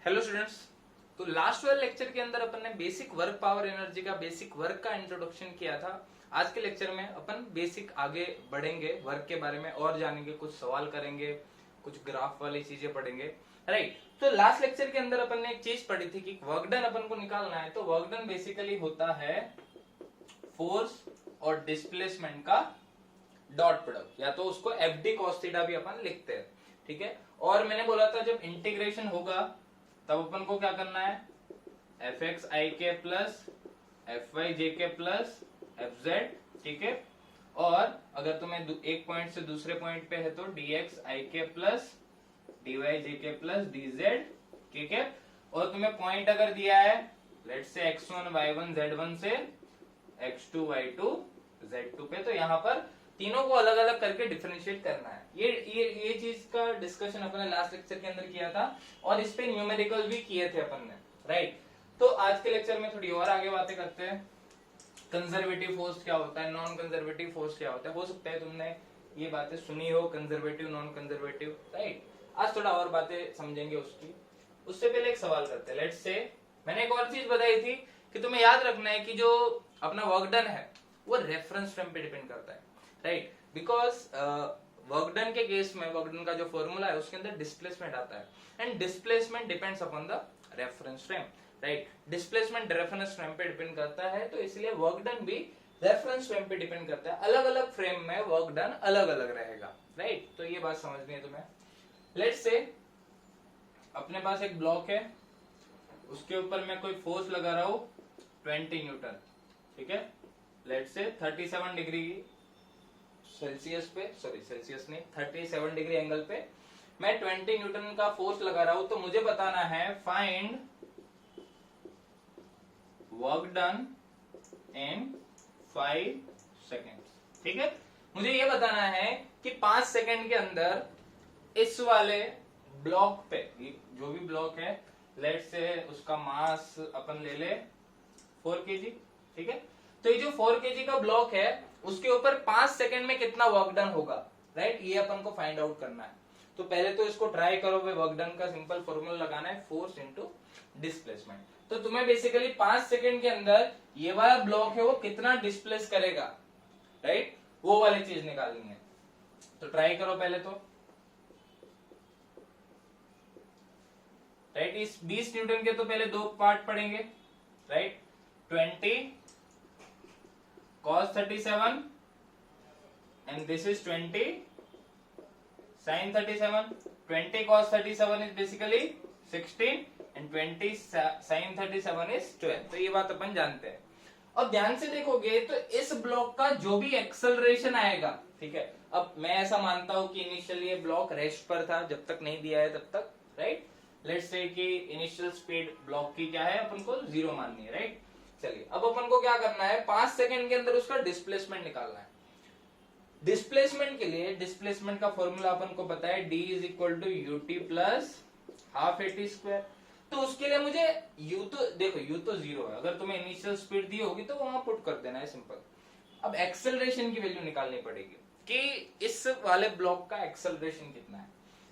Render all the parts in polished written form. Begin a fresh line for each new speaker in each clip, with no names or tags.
Hello students. तो last वाले lecture के अंदर अपन ने बेसिक वर्क पावर एनर्जी का बेसिक वर्क का इंट्रोडक्शन किया था। आज के लेक्चर में अपन बेसिक आगे बढ़ेंगे, वर्क के बारे में और जानेंगे, कुछ सवाल करेंगे, कुछ ग्राफ वाली चीजें पढ़ेंगे। राइट। तो लास्ट लेक्चर के अंदर अपन ने एक चीज पढ़ी थी कि वर्क डन अपन को निकालना है। तो वर्क डन बेसिकली होता है फोर्स और डिस्प्लेसमेंट का डॉट प्रोडक्ट, या तो उसको एफ डी कॉस थीटा भी अपन लिखते हैं। ठीक है। और मैंने बोला था जब इंटीग्रेशन होगा तब अपन को क्या करना है, एफ एक्स आई के प्लस एफ वाई जे के प्लस एफ जेड। ठीक है। और अगर तुम्हें एक पॉइंट से दूसरे पॉइंट पे है तो डी एक्स आई के प्लस डी वाई जे के प्लस डी जेड। ठीक है। और तुम्हें पॉइंट अगर दिया है let's say x1 y1 z1 से x2 y2 z2 पे, तो यहाँ पर तीनों को अलग अलग करके डिफरेंशिएट करना है। ये चीज का डिस्कशन अपन ने लास्ट लेक्चर के अंदर किया था और इस पे न्यूमेरिकल भी किए थे अपन ने। राइट। तो आज के लेक्चर में थोड़ी और आगे बातें करते हैं। कंजर्वेटिव फोर्स क्या होता है, नॉन कंजर्वेटिव फोर्स क्या होता है। हो सकता है तुमने ये बातें सुनी हो, कंजर्वेटिव नॉन कंजर्वेटिव। राइट। आज थोड़ा और बातें समझेंगे उसकी। उससे पहले एक सवाल करते हैं। लेट्स से मैंने एक और चीज बताई थी कि तुम्हें याद रखना है कि जो अपना वर्क डन है वो रेफरेंस फ्रेम पे डिपेंड करता है। राइट। बिकॉज वर्क डन के केस में वर्क डन का जो फॉर्मूला है उसके अंदर डिस्प्लेसमेंट आता है and displacement depends upon the reference frame. Right. Displacement reference frame पे डिपेंड करता है, तो इसलिए वर्क डन भी रेफरेंस फ्रेम पे डिपेंड करता है। अलग अलग फ्रेम में वर्क डन अलग अलग रहेगा। राइट। तो ये बात समझनी है तुम्हें। लेट्स से अपने पास एक ब्लॉक है, उसके ऊपर मैं कोई फोर्स लगा रहा हूं 20 न्यूटन। ठीक है। लेट्स से 37 डिग्री सेल्सियस पे, सॉरी सेल्सियस नहीं, 37 डिग्री एंगल पे मैं 20 न्यूटन का फोर्स लगा रहा हूं। तो मुझे बताना है find work done in 5 seconds. ठीक है। मुझे ये बताना है कि 5 सेकेंड के अंदर इस वाले ब्लॉक पे, जो भी ब्लॉक है लेट्स से उसका मास अपन ले ले 4 kg। ठीक है। तो ये जो 4 kg का ब्लॉक है उसके ऊपर 5 सेकेंड में कितना वर्क डन होगा। राइट। ये अपन को फाइंड आउट करना है। तो पहले तो इसको ट्राई करो। वर्क डन का सिंपल फॉर्मूला लगाना है फोर्स इनटू डिस्प्लेसमेंट। तो तुम्हें बेसिकली 5 सेकेंड के अंदर ये वाला ब्लॉक है वो कितना डिस्प्लेस करेगा, राइट, वो वाली चीज निकालनी है। तो ट्राई करो पहले तो। राइट। इस 20 न्यूटन के तो पहले दो पार्ट पढ़ेंगे। Right. 20 cos 37 and this is 20 sin 37. 20 cos 37 is basically 16 and 20 sin 37 is 12. तो ये बात अपन जानते हैं। अब ध्यान से देखोगे तो इस ब्लॉक का जो भी एक्सेलरेशन आएगा, ठीक है, अब मैं ऐसा मानता हूं कि इनिशियली ये ब्लॉक रेस्ट पर था, जब तक नहीं दिया है तब तक। राइट। लेट्स से कि इनिशियल स्पीड ब्लॉक की क्या है, अपन को 0 माननी है। राइट। चलिए अब अपन को क्या करना है, 5 सेकेंड के अंदर उसका डिस्प्लेसमेंट निकालना है। डिस्प्लेसमेंट के लिए डिस्प्लेसमेंट का फॉर्मूला अपन को पता है, d is equal to u t plus half a t square. तो उसके लिए मुझे u तो देखो u तो 0 है, अगर तुम्हें इनिशियल स्पीड दी होगी तो वहां पुट कर देना है, सिंपल। अब एक्सेलरेशन की वैल्यू निकालनी पड़ेगी कि इस वाले ब्लॉक का एक्सेलरेशन कितना है।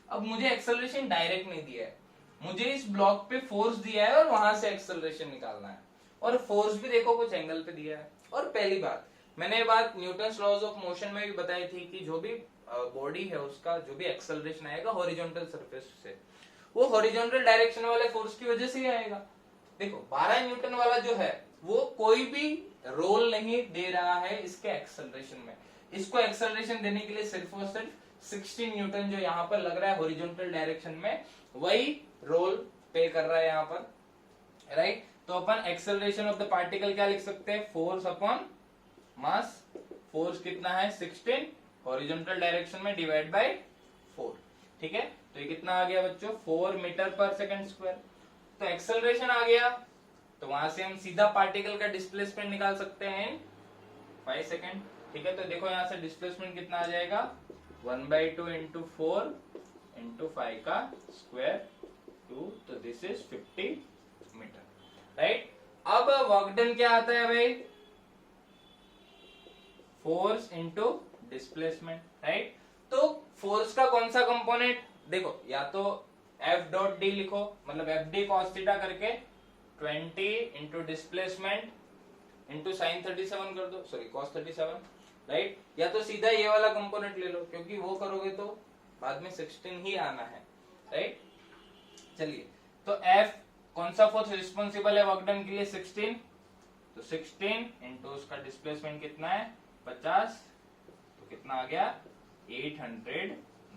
अब मुझे एक्सेलरेशन डायरेक्ट नहीं दिया है, मुझे इस ब्लॉक पे फोर्स दिया है और वहां से एक्सेलरेशन निकालना है। और फोर्स भी देखो कुछ एंगल पे दिया है। और पहली बात मैंने ये बात न्यूटन्स लॉज ऑफ मोशन में भी बताई थी कि जो भी बॉडी है उसका जो भी एक्सेलरेशन आएगा हॉरिजॉन्टल सरफेस से, वो हॉरिजॉन्टल डायरेक्शन वाले फोर्स की वजह से ही आएगा। देखो 12 न्यूटन वाला जो है वो कोई भी रोल नहीं दे रहा है इसके एक्सेलरेशन में। इसको एक्सेलरेशन देने के लिए सिर्फ और सिर्फ 16 न्यूटन जो यहाँ पर लग रहा है हॉरिजॉन्टल डायरेक्शन में, वही रोल पे कर रहा है यहाँ पर। राइट। तो अपन एक्सेलरेशन ऑफ द पार्टिकल क्या लिख सकते हैं, फोर्स अपॉन मास। फोर्स कितना है 16, हॉरिजॉन्टल डायरेक्शन में डिवाइड बाय 4। ठीक है। तो ये कितना आ गया बच्चों, 4 मीटर पर सेकंड स्क्वायर। तो एक्सेलरेशन आ गया, तो वहां से हम सीधा पार्टिकल का डिस्प्लेसमेंट निकाल सकते हैं इन 5 सेकेंड। ठीक है। तो देखो यहाँ से डिस्प्लेसमेंट कितना आ जाएगा, 1/2 इंटू 4 इंटू 5 का स्क्वायर 2, तो दिस इज 50 मीटर। राइट। अब वर्क डन क्या आता है भाई, फोर्स इंटू डिस्प्लेसमेंट। राइट। तो फोर्स का कौन सा कंपोनेंट, देखो या तो एफ डॉट डी लिखो, मतलब एफ डी कॉस थीटा करके 20 इंटू डिस्प्लेसमेंट इंटू साइन 37 कर दो, सॉरी कॉस 37, राइट। या तो सीधा ये वाला कंपोनेंट ले लो, क्योंकि वो करोगे तो बाद में 16 ही आना है, राइट। चलिए, तो एफ कौन सा फोर्स रिस्पॉन्सिबल है वर्क डन के लिए, 16, तो 16 इंटू उसका डिस्प्लेसमेंट कितना है 50, तो कितना आ गया 800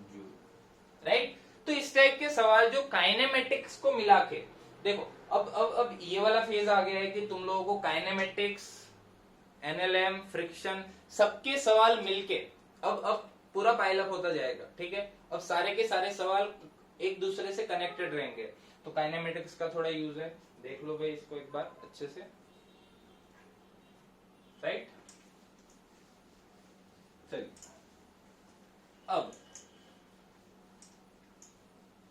जूल, राइट। तो इस टाइप के सवाल जो काइनेमेटिक्स को मिला के, देखो अब ये वाला फेज आ गया है कि तुम लोगों को काइनेमेटिक्स, एनएलएम, फ्रिक्शन, सबके सवाल मिलके अब पूरा पाइल अप होता जाएगा, ठीक है। अब सारे के सारे सवाल एक दूसरे से कनेक्टेड रहेंगे, तो काइनेमेटिक्स का थोड़ा यूज है, देख लो भाई इसको एक बार अच्छे से, राइट। चलिए, अब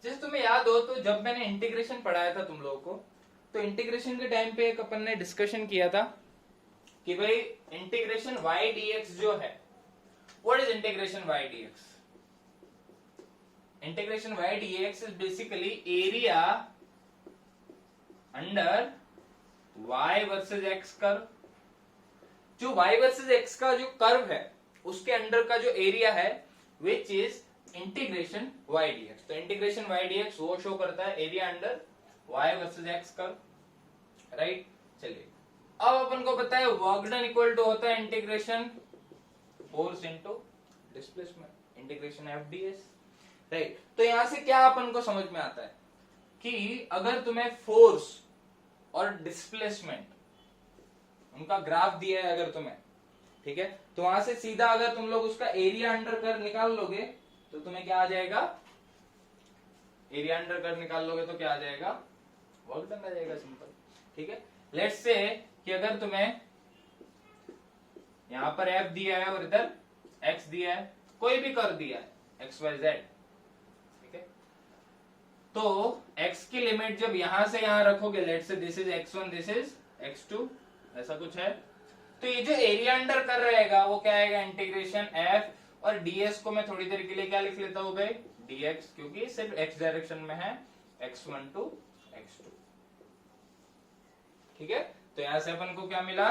जैसे तुम्हें याद हो तो जब मैंने इंटीग्रेशन पढ़ाया था तुम लोगों को, तो इंटीग्रेशन के टाइम पे एक अपन ने डिस्कशन किया था कि भाई इंटीग्रेशन y dx जो है, what is integration y dx? Integration y dx is basically area under y versus x curve. जो y वर्सेस x का जो कर्व है उसके अंडर का जो एरिया है which is integration y dx। तो इंटीग्रेशन y dx वो शो करता है area under y versus x curve, right. चलिए, अब अपन को पता है वर्क डन इक्वल टू होता है integration force into displacement, integration F DS, right. तो यहां से क्या अपन को समझ में आता है कि अगर तुम्हें फोर्स और डिस्प्लेसमेंट उनका ग्राफ दिया है अगर तुम्हें, ठीक है, तो वहां से सीधा अगर तुम लोग उसका एरिया अंडर कर्व निकाल लोगे तो तुम्हें क्या आ जाएगा, एरिया अंडर कर्व निकाल लोगे तो क्या आ जाएगा, वर्क डन आ जाएगा, सिंपल, ठीक है। लेट्स से कि अगर तुम्हें यहां पर एफ दिया है और इधर एक्स दिया है, कोई भी कर्व दिया है एक्स वाई जेड, ठीक है, तो एक्स की लिमिट जब यहां से यहां रखोगे, let's say this is x1, this is x2, ऐसा कुछ है, तो ये जो एरिया अंडर कर रहेगा वो क्या आएगा, इंटीग्रेशन एफ, और ds को मैं थोड़ी देर के लिए क्या लिख लेता हूं भाई, dx, क्योंकि सिर्फ x डायरेक्शन में है, x1 टू x2, ठीक है। तो यहां से अपन को क्या मिला,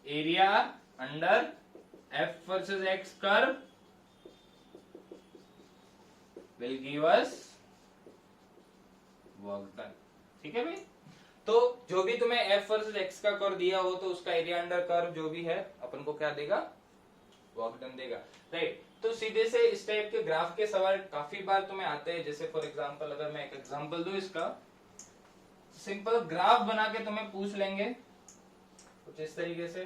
area under f versus x curve will give us work done, ठीक है भाई। तो जो भी तुम्हें f वर्सेस x का कर्व दिया हो तो उसका एरिया अंडर कर्व जो भी है अपन को क्या देगा, वर्क डन देगा, राइट। तो सीधे से इस टाइप के ग्राफ के सवाल काफी बार तुम्हें आते हैं। जैसे फॉर एग्जांपल अगर मैं एक एग्जांपल दूं इसका, सिंपल ग्राफ बना के तुम्हें पूछ लेंगे कुछ इस तरीके से,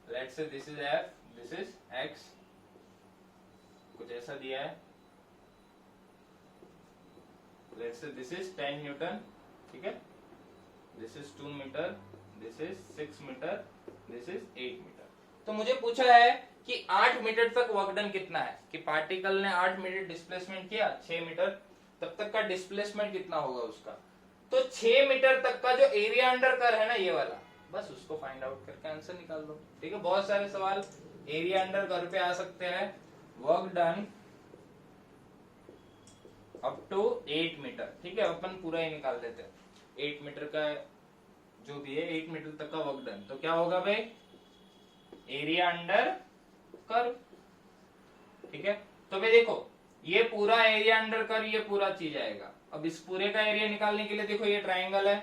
let's say this is f, this is x, कुछ ऐसा दिया है, let's say this is 10 newton, ठीक है, this is 2 metre, this is 6 metre, this is 8 metre. तो मुझे पूछा है कि 8 मीटर तक वर्क डन कितना है, कि पार्टिकल ने 8 मीटर डिस्प्लेसमेंट किया, 6 मीटर तब तक का डिस्प्लेसमेंट कितना होगा उसका, तो 6 मीटर तक का जो एरिया अंडर कर है ना ये वाला, बस उसको फाइंड आउट करके आंसर निकाल दो, ठीक है। बहुत सारे सवाल एरिया अंडर कर पे आ सकते हैं, work done up to 8 metre, ठीक है, अपन पूरा ही निकाल देते हैं, 8 मीटर का जो भी है, 8 मीटर तक का वर्क डन, तो क्या होगा भाई, एरिया अंडर कर्व, ठीक है। तो भाई देखो ये पूरा एरिया अंडर कर्व, ये पूरा चीज आएगा। अब इस पूरे का एरिया निकालने के लिए देखो ये ट्राइंगल है,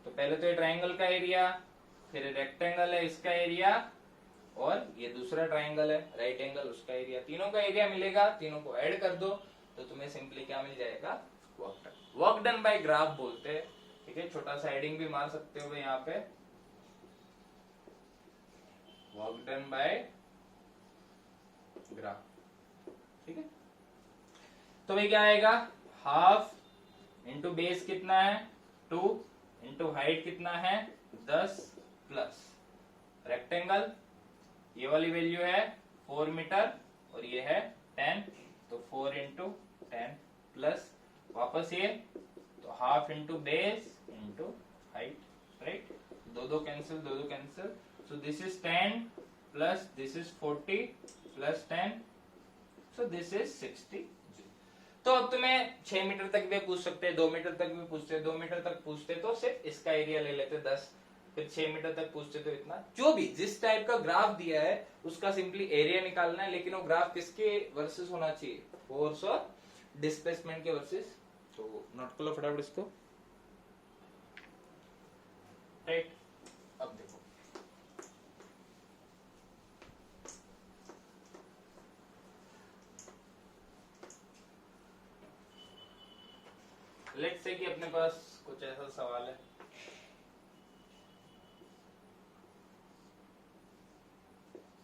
तो पहले तो ये ट्राइंगल का एरिया, फिर रेक्टेंगल है इसका एरिया, और ये दूसरा ट्राइंगल है राइट एंगल, उसका एरिया, तीनों का एरिया मिलेगा, तीनों को ऐड कर दो तो तुम्हें सिंपली क्या मिल जाएगा, work done. Work done by graph बोलते हैं, ठीक है। छोटा सा हेडिंग भी मार सकते हो यहाँ पे, वर्क डन बाय ग्राफ, ठीक है। तो भाई क्या आएगा, हाफ इंटू बेस कितना है 2 इंटू हाइट कितना है 10 प्लस रेक्टेंगल, ये वाली वैल्यू है 4 मीटर और ये है 10, तो 4 इंटू 10 प्लस वापस ये, तो half into base into height, right, दो कैंसिल, दो cancel, so this is 10 plus this is 40 plus 10, so this is 60 joule. तो अब तुम्हें 6 मीटर तक भी पूछ सकते हैं, 2 मीटर तक भी पूछते हैं, 2 मीटर तक पूछते तो सिर्फ इसका एरिया ले लेते 10, फिर 6 मीटर तक पूछते तो इतना। जो भी जिस टाइप का ग्राफ दिया है उसका सिंपली एरिया निकालना है, लेकिन वो ग्राफ किसके वर्सेस होना चाहिए, फोर्स और डिस्प्लेसमेंट के वर्सेस। तो नोट कर लो फटाफट इसको, राइट। अब देखो लेट्स से कि अपने पास कुछ ऐसा सवाल है,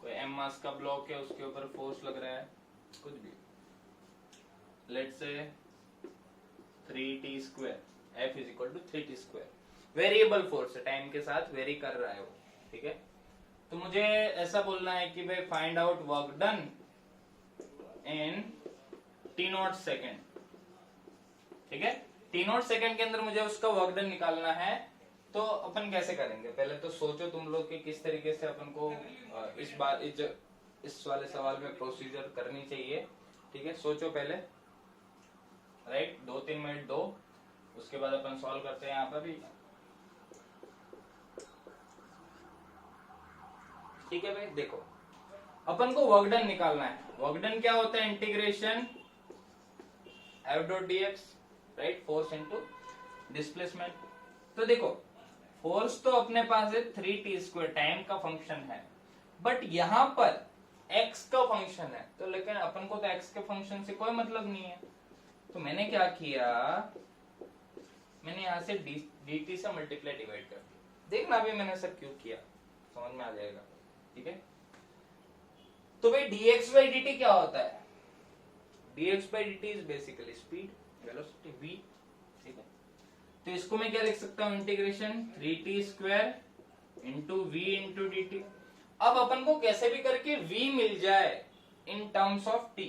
कोई एम मास का ब्लॉक है, उसके ऊपर फोर्स लग रहा है कुछ भी, let's say 3t², F is equal to 3t², variable force है, टाइम के साथ वेरी कर रहा है वो, ठीक है। तो मुझे ऐसा बोलना है कि भाई find out work done in t0 second, ठीक है। t0 सेकेंड के अंदर मुझे उसका वर्क डन निकालना है। तो अपन कैसे करेंगे, पहले तो सोचो तुम लोग कि किस तरीके से अपन को इस वाले सवाल में प्रोसीजर करनी चाहिए, ठीक है। सोचो पहले, राइट, 2-3 मिनट दो, उसके बाद अपन सॉल्व करते हैं यहाँ पर भी, ठीक है भाई। देखो अपन को वर्क डन निकालना है, वर्क डन क्या होता है, integration F dot dx, right, force into displacement. तो देखो फोर्स तो अपने पास है 3t², टाइम का फंक्शन है, बट यहां पर x का फंक्शन है, तो लेकिन अपन को तो x के फंक्शन से कोई मतलब नहीं है। तो मैंने क्या किया, मैंने यहां से dt से मल्टीप्लाई डिवाइड कर दिया। देखना अभी मैंने ऐसा क्यों किया, समझ में आ जाएगा, ठीक है। तो भाई dx by dt क्या होता है, dx by dt is basically speed, velocity v, ठीक है। तो इसको मैं क्या लिख सकता हूं, integration 3t² into v into dt। अब अपन को कैसे भी करके v मिल जाए इन टर्म्स ऑफ t।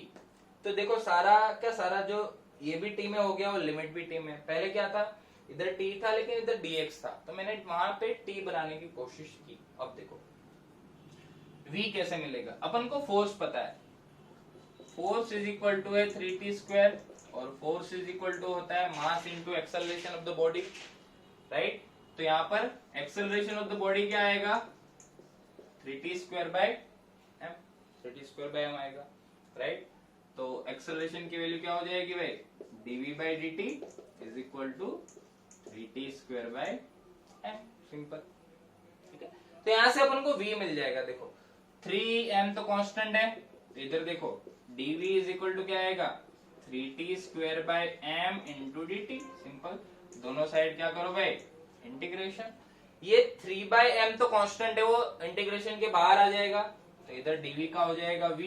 तो देखो सारा क्या सारा जो ये भी t में हो गया और लिमिट भी t में, पहले क्या था, इधर t था लेकिन इधर dx था, तो मैंने वहां पे t बनाने की कोशिश की। अब देखो v कैसे मिलेगा, अपन को फोर्स पता है, फोर्स इज इक्वल टू है 3t², और फोर्स इज इक्वल टू होता है mass into acceleration of the body, right. तो यहाँ पर एक्सेलरेशन ऑफ द बॉडी क्या आएगा, 3t² बाय m, 3t²/m आएगा, राइट। तो एक्सेलरेशन की वैल्यू क्या हो जाएगी भाई, dv by dt is equal to 3t²/m, simple, ठीक है। तो यहां से अपन को v मिल जाएगा। देखो 3m तो कांस्टेंट है, तो इधर देखो dv इज इक्वल टू क्या आएगा, 3t²/m इंटू dt, सिंपल। दोनों साइड क्या करो भाई, इंटीग्रेशन। ये 3/m तो कांस्टेंट है, वो इंटीग्रेशन के बाहर आ जाएगा, तो इधर dv का हो जाएगा v,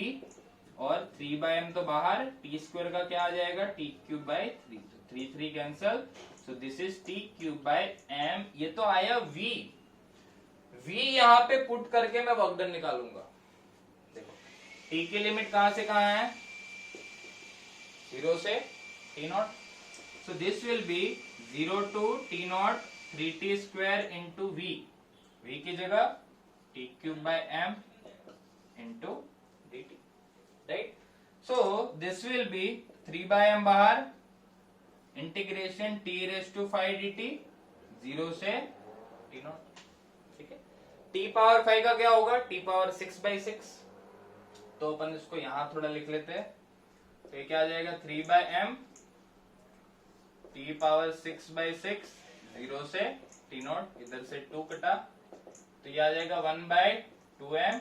और 3/m तो बाहर, t² का क्या आ जाएगा, t³/3, तो 3 cancel, so this is t³/m। ये तो आया v, v यहाँ पे पुट करके मैं वर्क डन निकालूंगा। देखो t की लिमिट कहां से कहां है, 0 से t0, so this will be 0 to t0 3t² into v, v की जगह t³/m into dt, right। so this will be 3/m बाहर, इंटीग्रेशन t⁵ dt 0 से t0, ठीक है। t⁵ का क्या होगा, t⁶/6, तो अपन इसको यहां थोड़ा लिख लेते हैं। तो ये क्या आ जाएगा, 3/m t⁶/6, 0 से t0, इधर से 2 कटा, तो ये आ जाएगा 1/2m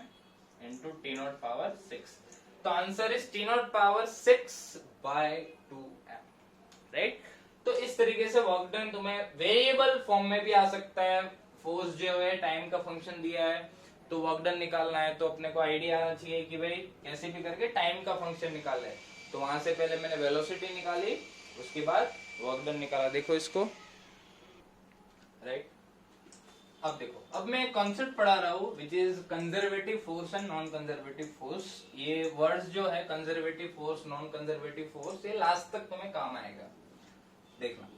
इंटू t⁶/6। तो आंसर इज t⁶/6/2m, राइट। तो इस तरीके से वर्क डन तुम्हें वेरिएबल फॉर्म में भी आ सकता है। फोर्स जो है टाइम का फंक्शन दिया है, तो वर्क डन निकालना है, तो अपने को आइडिया आना चाहिए कि भाई कैसे भी करके टाइम का फंक्शन निकालना है। तो वहां से पहले मैंने वेलोसिटी निकाली, उसके बाद वर्क डन निकाला। देखो इसको, राइट। अब देखो, अब मैं कॉन्सेप्ट पढ़ा रहा हूँ which is conservative force and non conservative force. ये वर्ड्स जो है conservative force, non conservative force, ये लास्ट तक तुम्हें काम आएगा। देखना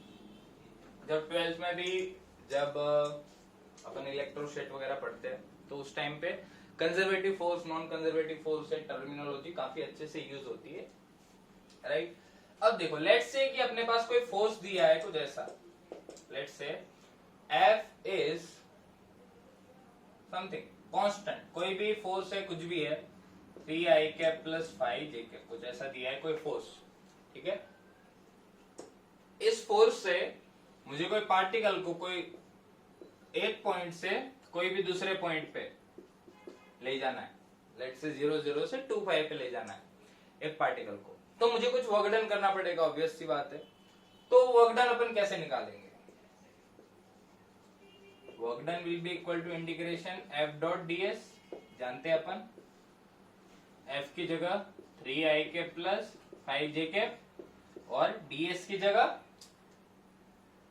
जब 12th में भी जब अपन इलेक्ट्रोस्टैट वगैरह पढ़ते हैं, तो उस टाइम पे conservative force, non conservative force से टर्मिनोलॉजी काफी अच्छे से यूज होती है, राइट। अब देखो लेट्स से कि अपने पास कोई फोर्स दिया है कुछ ऐसा, let's say F is something constant, कोई भी फोर्स है कुछ भी है 3i cap plus 5j cap, कुछ ऐसा दिया है कोई फोर्स, ठीक है। इस फोर्स से मुझे कोई पार्टिकल को कोई एक पॉइंट से कोई भी दूसरे पॉइंट पे ले जाना है, लेट्स से 0 0 से 2 5 पे ले जाना है एक पार्टिकल को, तो मुझे कुछ वर्क डन करना पड़ेगा, ऑब्वियस सी बात है। तो वर्क डन अपन कैसे निकालेंगे? Work done will be equal to integration f dot ds, जानते हैं अपन f की जगह 3i cap plus 5j cap और ds की जगह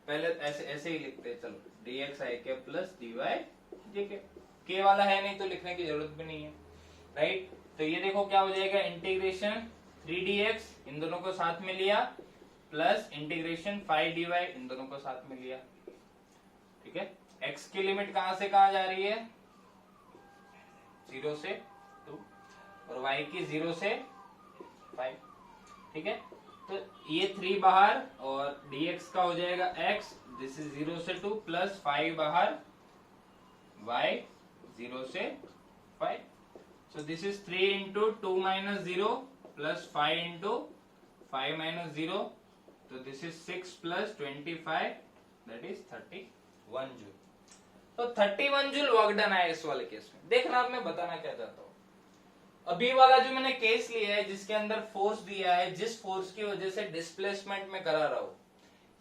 पहले ऐसे ही लिखते हैं, चलो dx i cap plus dy j cap, k वाला है नहीं तो लिखने की जरूरत भी नहीं है, राइट। तो ये देखो क्या हो जाएगा, इंटीग्रेशन 3dx इन दोनों को साथ में लिया प्लस इंटीग्रेशन 5dy इन दोनों को साथ में लिया, ठीक है। x की लिमिट कहां से कहां जा रही है, 0 से 2 और y की 0 से 5, ठीक है। तो ये 3 बाहर और dx का हो जाएगा x, दिस इज 0 से 2 प्लस 5 बाहर, y 0 से 5, so this is 3 into 2 minus 0 plus 5 into 5 minus 0, so this is 6 plus 25, that is 31 joule. तो 31 जूल वर्क डन है इस वाले केस में। देखना अब मैं बताना क्या चाहता हूं, अभी वाला जो मैंने केस लिया है जिसके अंदर फोर्स दिया है, जिस फोर्स की वजह से डिस्प्लेसमेंट में करा रहा हूं,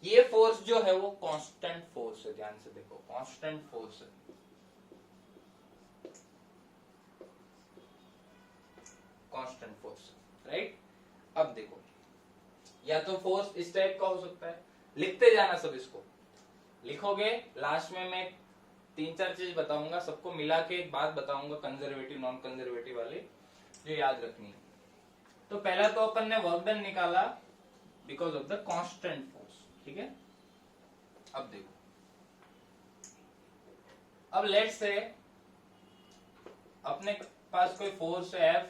ये फोर्स जो है वो कांस्टेंट फोर्स है, ध्यान से देखो कांस्टेंट फोर्स है, कांस्टेंट फोर्स, राइट। अब देखो या तो फोर्स इस टाइप का हो सकता है, लिखते जाना सब, इसको लिखोगे, लास्ट में मैं 3-4 चीज बताऊंगा, सबको मिला के एक बात बताऊंगा कंजर्वेटिव नॉन कंजर्वेटिव वाली जो याद रखनी है। तो पहला तो अपन ने वर्क डन निकाला because of the constant force, ठीक है। अब देखो, अब लेट्स से अपने पास कोई फोर्स है F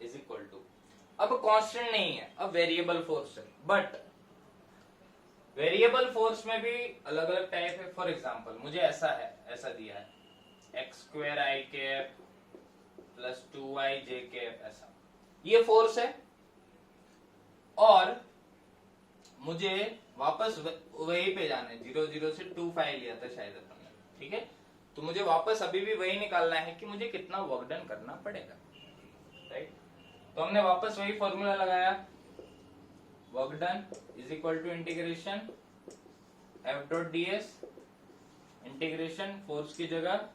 इज इक्वल टू, अब कांस्टेंट नहीं है, अब वेरिएबल फोर्स है, बट वेरिएबल फोर्स में भी अलग अलग टाइप है। फॉर एग्जांपल मुझे ऐसा है, ऐसा दिया है x square i cap plus 2i j cap, ऐसा ये फोर्स है, और मुझे वापस वही पे जाना है, 0 0 से 2 5 लिया था शायद अपन ने, ठीक है। तो मुझे वापस अभी भी वही निकालना है कि मुझे कितना वर्क डन करना पड़ेगा, राइट। तो हमने वापस वही फॉर्मूला लगाया, work done is equal to integration f dot ds, integration force की जगह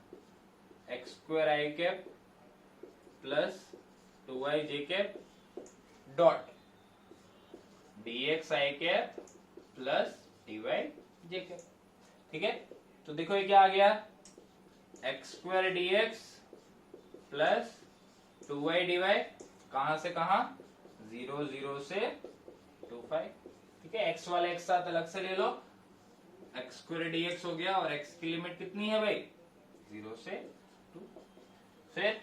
x square i cap plus 2i j cap dot dx i cap plus dy j cap, ठीक है। तो देखो ये क्या आ गया, x square dx plus 2y dy, कहां से कहां, 0 0 से 2 5, ठीक है। x वाले एक साथ अलग से ले लो, x स्क्वायर dx हो गया, और x की लिमिट कितनी है भाई, 0 से 2, फिर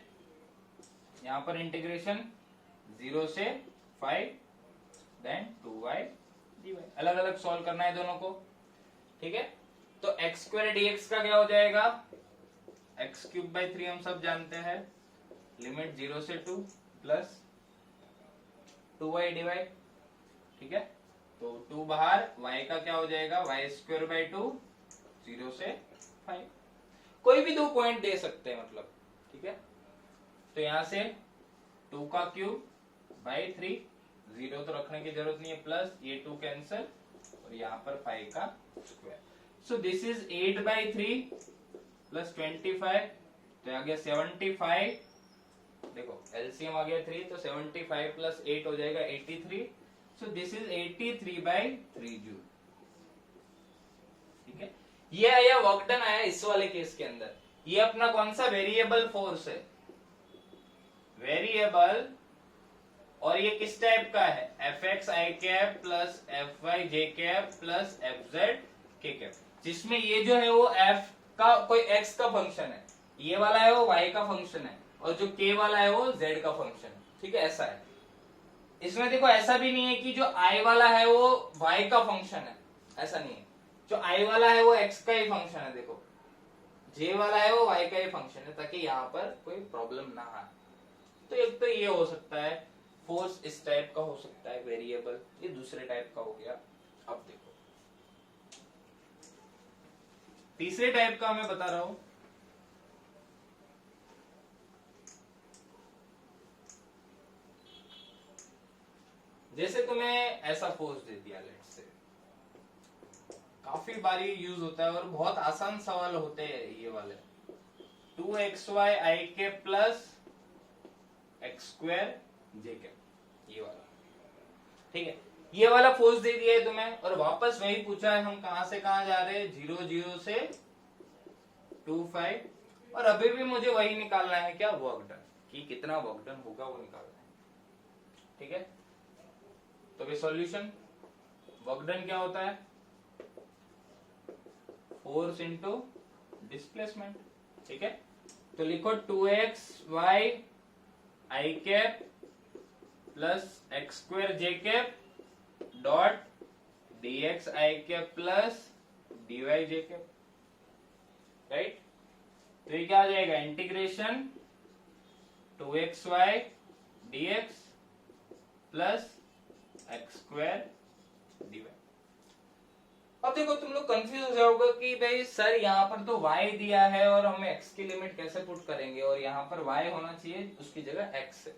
यहां पर इंटीग्रेशन 0 से 5 देन 2y dy, अलग अलग सॉल्व करना है दोनों को, ठीक है। तो x स्क्वायर dx का क्या हो जाएगा, x क्यूब बाई 3 हम सब जानते हैं, लिमिट 0 से 2 प्लस 2y dy, ठीक है। तो 2 बाहर, y का क्या हो जाएगा, y स्क्वायर बाई 2 0 से 5, कोई भी 2 पॉइंट दे सकते हैं मतलब, ठीक है। तो यहां से 2 का क्यूब बाई 3, 0 तो रखने की जरूरत नहीं है, प्लस ये 2 कैंसिल और यहाँ पर 5 का square, so this is 8 by 3 plus 25, तो आ गया 75, देखो एलसीएम आ गया 3, तो 75 प्लस 8 हो जाएगा 83, so this is 83 by 3 joule, ठीक है। ये आया वर्क डन आया इस वाले केस के अंदर, ये अपना कौन सा वेरिएबल फोर्स है, वेरिएबल, और ये किस टाइप का है, fx i cap plus fy j cap plus fz k cap, जिसमें ये जो है वो f का कोई x का फंक्शन है, ये वाला है वो y का फंक्शन है, और जो k वाला है वो z का फंक्शन, ठीक है, ऐसा है। इसमें देखो ऐसा भी नहीं है कि जो i वाला है वो y का फंक्शन है, ऐसा नहीं है। जो i वाला है वो x का ही फंक्शन है, देखो j वाला है वो y का ही फंक्शन है, ताकि यहाँ पर कोई प्रॉब्लम ना आए। तो एक तो ये हो सकता है फोर्स, इस टाइप का हो सकता है वेरिएबल, ये दूसरे टाइप का हो गया। अब देखो तीसरे टाइप का मैं बता रहा हूं। जैसे तुम्हें ऐसा फोर्स दे दिया, लेट्स से, काफी बारी यूज होता है और बहुत आसान सवाल होते हैं ये वाले। 2xy i के प्लस x स्क्वायर j के, ये वाला, ठीक है। ये वाला फोर्स दे दिया है तुम्हें और वापस वही पूछा है हम कहां से कहां जा रहे हैं, 0 0 से 2 5, और अभी भी मुझे वही निकालना है, क्या, वर्क डन, कि कितना वर्क डन होगा वो निकालना है, ठीक है। तो ये सॉल्यूशन, वर्क डन क्या होता है, फोर्स इनटू डिस्प्लेसमेंट, ठीक है। तो लिखो 2xy i cap plus x square j cap dot dx i cap plus dy j cap, right. तो ये क्या आ जाएगा, integration 2xy dx plus x square dy। अब देखो तुम लोग कंफ्यूज हो जाओगे कि भाई सर यहाँ पर तो y दिया है और हमें x की लिमिट कैसे पुट करेंगे, और यहाँ पर y होना चाहिए उसकी जगह x है।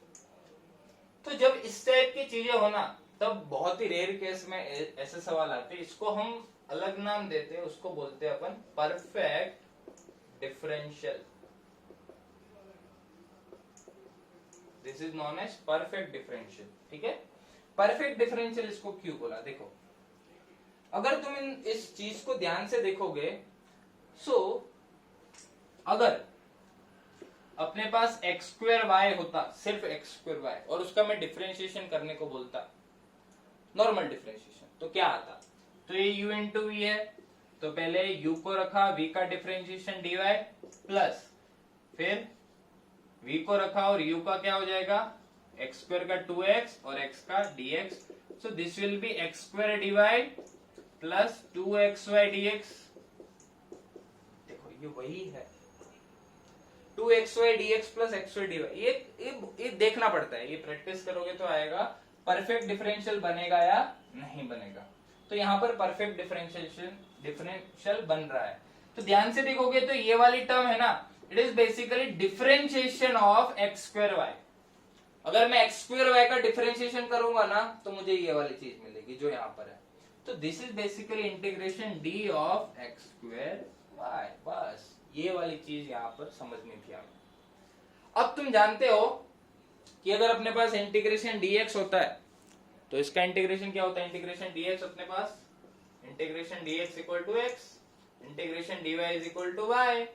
तो जब इस टाइप की चीजें होना, तब बहुत ही रेयर केस में ऐसे सवाल आते हैं, इसको हम अलग नाम देते हैं, उसको बोलते हैं अपन perfect differential. This is non एज परफेक्ट डिफरेंशियल, ठीक है। परफेक्ट डिफरेंशियल इसको क्यों बोला, देखो अगर तुम इस चीज को ध्यान से देखोगे, अगर अपने पास x स्क्वायर वाई होता, सिर्फ x स्क्वायर वाई, और उसका मैं डिफरेंशिएशन करने को बोलता, नॉर्मल डिफरेंशिएशन, तो क्या आता, तो ये u इंटू वी है, तो पहले u को रखा, v का डिफरेंशिएशन dy प्लस फिर v को रखा और u का क्या हो जाएगा, x स्क्वायर का 2x और x का dx, so this will be x square dy plus 2xy dx। देखो ये वही है 2xy dx plus xy dy, ये देखना पड़ता है, ये प्रैक्टिस करोगे तो आएगा। परफेक्ट डिफरेंशियल बनेगा या नहीं बनेगा, तो यहाँ पर परफेक्ट डिफरेंशियल बन रहा है। तो ध्यान से देखोगे तो ये वाली टर्म है ना, it is basically differentiation of x square y. अगर मैं x स्क्वायर वाई का डिफरेंशिएशन करूंगा ना, तो मुझे ये वाली चीज मिलेगी जो यहाँ पर है। तो this is basically integration d of x square y, बस ये वाली चीज यहाँ पर समझनी थी हमें। अब तुम जानते हो कि अगर अपने पास इंटीग्रेशन dx होता है, तो इसका इंटीग्रेशन क्या होता है, इंटीग्रेशन dx अपने पास, integration dx equal to x, integration dy is equal to y,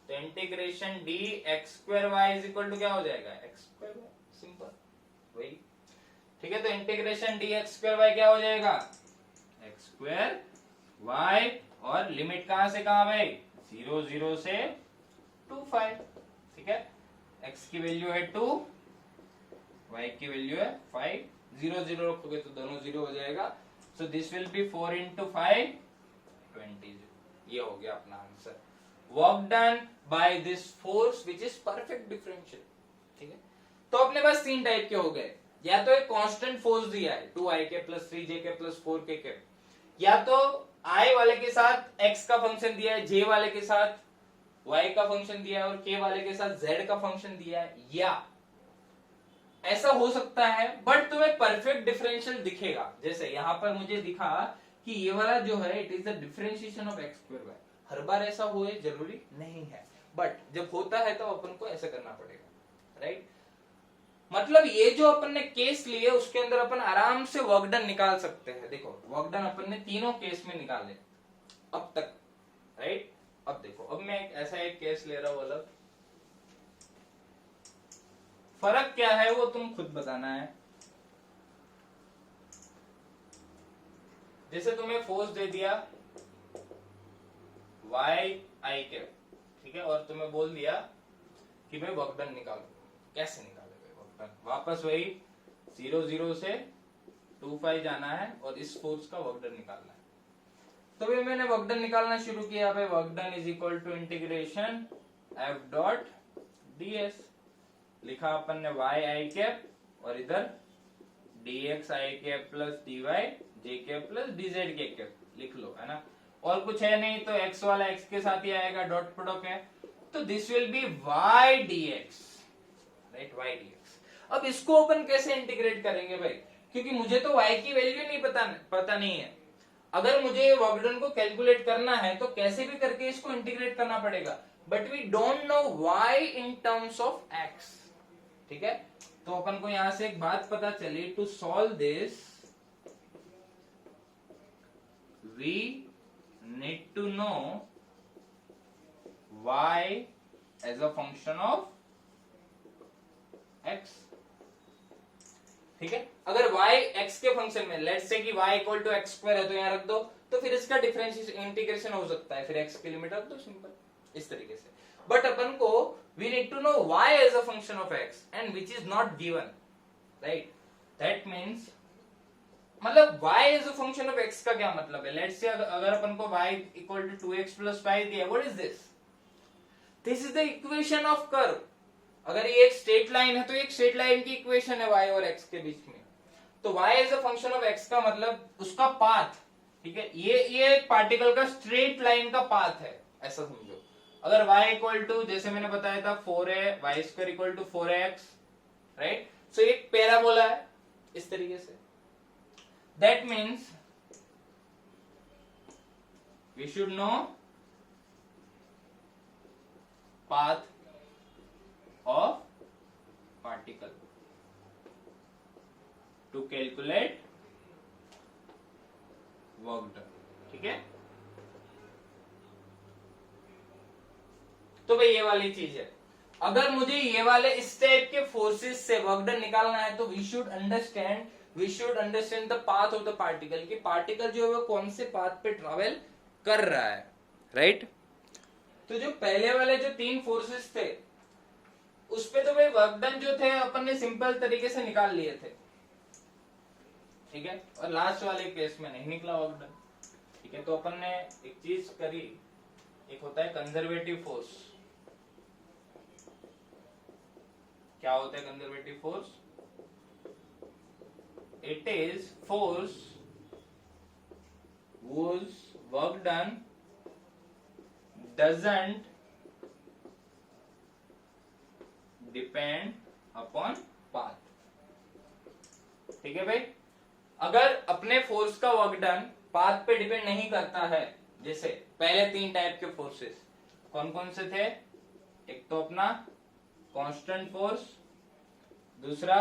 तो integration dx square y is equal to क्या हो जाएगा, x स्क्वायर y, सिंपल वही, ठीक है। तो इंटीग्रेशन dx स्क्वायर y क्या हो जाएगा, x स्क्वायर y, और लिमिट कहां से कहां भाई, 0 0 से 2 5, ठीक है। x की वैल्यू है 2, y की वैल्यू है 5, 0 0 रखोगे तो दोनों 0 हो जाएगा। So this will be 4 into 5 20, ये हो गया अपना answer. Work done by this force which is perfect differential, ठीक है। तो अपने पास तीन टाइप के हो गए, या तो एक कांस्टेंट फोर्स दिया है 2i के प्लस 3j के प्लस 4k के, या तो i वाले के साथ x का फंक्शन दिया है, j वाले के साथ y का फंक्शन दिया है, और k वाले के साथ z का फंक्शन दिया है, या ऐसा हो सकता है बट तुम्हें परफेक्ट डिफरेंशियल दिखेगा। जैसे यहां पर मुझे दिखा कि ये वाला जो है it is the differentiation of x square Y. हर बार ऐसा होए जरूरी नहीं है, बट जब होता है तो अपन को ऐसा करना पड़ेगा, राइट। मतलब ये जो अपन ने केस लिए उसके अंदर अपन आराम से वर्क डन निकाल सकते हैं। देखो वर्क डन अपन ने तीनों केस में निकाले अब तक, राइट। अब देखो, अब मैं ऐसा एक केस ले रहा हूं अलग, फर्क क्या है वो तुम खुद बताना है। जैसे तुम्हें फोर्स दे दिया y i के, ठीक है, और तुम्हें बोल दिया कि भाई वर्क डन निकालो, कैसे निकालेंगे वर्क डन? वापस वही 0 0 से 2 5 जाना है और इस फोर्स का वर्क डन निकालना है। तो भाई मैंने वर्क डन निकालना शुरू किया। भाई work done is equal to integration f dot ds, लिखा अपन ने y आई कैप और इधर dx I cap plus dy j cap plus dz K cap लिख लो, है ना। और कुछ है नहीं तो x वाला x के साथ ही आएगा, डॉट प्रोडक्ट है, तो this will be y dx, right, y dx। अब इसको अपन कैसे इंटीग्रेट करेंगे भाई, क्योंकि मुझे तो y की वैल्यू नहीं पता नहीं है। अगर मुझे वर्क डन को कैलकुलेट करना है तो कैसे भी करके इसको इंटीग्रेट करना पड़ेगा, but we don't know y in terms of x, ठीक है। तो अपन को यहां से एक बात पता चली, to solve this we need to know y as a function of x, ठीक है। अगर y x के फंक्शन में, लेट्स से कि y equal to x square है तो यहां रख दो, तो फिर इसका डिफरेंशिएशन इंटीग्रेशन हो सकता है, फिर x के लिमिट रख दो, सिंपल, इस तरीके से। बट अपन को we need to know y as a function of x and which is not given, right. That means मतलब y as a function of x का क्या मतलब है? लेट्स से अगर अपन को y equal to 2x plus 5 दिया, what is this? This is the equation of curve. अगर ये एक स्ट्रेट लाइन है तो एक स्ट्रेट लाइन की इक्वेशन है y और x के बीच में। तो y as a function of x का मतलब उसका पाथ, ठीक है, ये एक पार्टिकल का स्ट्रेट लाइन का पाथ है, ऐसा समझो। अगर y इक्वल टू, जैसे मैंने बताया था 4 है, Y square equal to 4x, right, so एक पैराबोला है इस तरीके से। That means we should know path of particle to calculate work done, ठीक है। तो भाई ये वाली चीज है। अगर मुझे ये वाले इस टाइप के फोर्सेस से वर्क डन निकालना है तो we should understand the path of the particle, कि पार्टिकल जो है वो कौन से पाथ पे ट्रेवल कर रहा है, राइट। तो जो पहले वाले जो 3 फोर्सेस थे उस पे तो भाई वर्क डन जो थे अपन ने सिंपल तरीके से निकाल लिए थे, ठीक है, और लास्ट वाले केस में नहीं निकला वर्क डन, ठीक है। तो अपन ने एक चीज करी, एक होता है कंजर्वेटिव फोर्स। क्या होता है conservative force? It is force whose work done doesn't depend upon path, ठीक है भाई। अगर अपने फोर्स का वर्क डन पाथ पे डिपेंड नहीं करता है, जैसे पहले 3 टाइप के फोर्सेस कौन कौन से थे? एक तो अपना कांस्टेंट फोर्स, दूसरा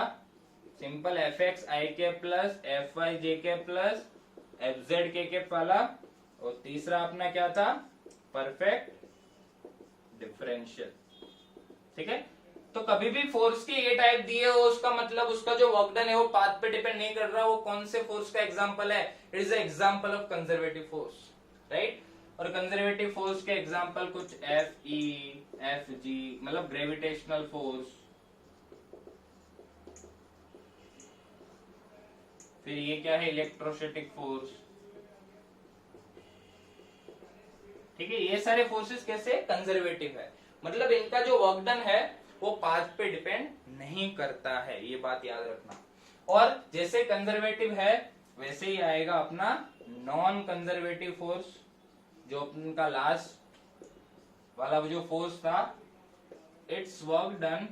सिंपल एफ एक्स आई के प्लस एफ वाई जे के प्लस एफ जेड के वाला, और तीसरा अपना क्या था? परफेक्ट डिफरेंशियल, ठीक है। तो कभी भी फोर्स की ये टाइप दिए हो उसका मतलब उसका जो वर्क डन है वो पाथ पे डिपेंड नहीं कर रहा, वो कौन से फोर्स का एग्जांपल है? It is an example of conservative force, right. और कंजर्वेटिव फोर्स के एग्जांपल कुछ एफ ई एफ जी, मतलब ग्रेविटेशनल फोर्स, फिर ये क्या है? इलेक्ट्रोस्टैटिक फोर्स, ठीक है। ये सारे फोर्सेस कैसे? कंजर्वेटिव है, मतलब इनका जो वर्क डन है वो पाथ पे डिपेंड नहीं करता है, ये बात याद रखना। और जैसे कंजर्वेटिव है वैसे ही आएगा अपना नॉन कंजर्वेटिव फोर्स, जो उनका लास्ट वाला जो फोर्स था, it's work done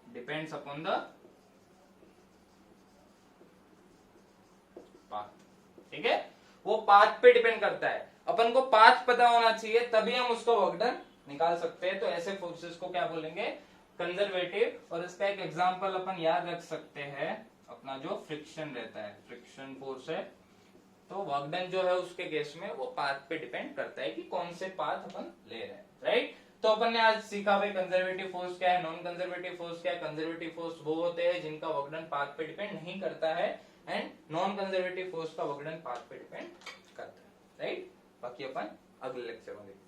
depends upon the path, ठीक है। वो पाथ पे डिपेंड करता है, अपन को पाथ पता होना चाहिए तभी हम उसको वर्क डन निकाल सकते हैं। तो ऐसे फोर्सेस को क्या बोलेंगे? कंजर्वेटिव। और इसका एक एग्जांपल अपन याद रख सकते हैं, अपना जो फ्रिक्शन रहता है, फ्रिक्शन फोर्स है, तो वर्क डन जो है उसके केस में वो पाथ पे डिपेंड करता है कि कौन से पाथ अपन ले रहे हैं, राइट। तो अपन ने आज सीखा भाई कंजर्वेटिव फोर्स क्या है, नॉन कंजर्वेटिव फोर्स क्या है। कंजर्वेटिव फोर्स वो होते हैं जिनका वर्क डन पाथ पे डिपेंड नहीं करता है, एंड नॉन कंजर्वेटिव फोर्स का वर्क डन पाथ पे डिपेंड करता है, राइट। बाकी अपन अगले लेक्चर में देखते हैं।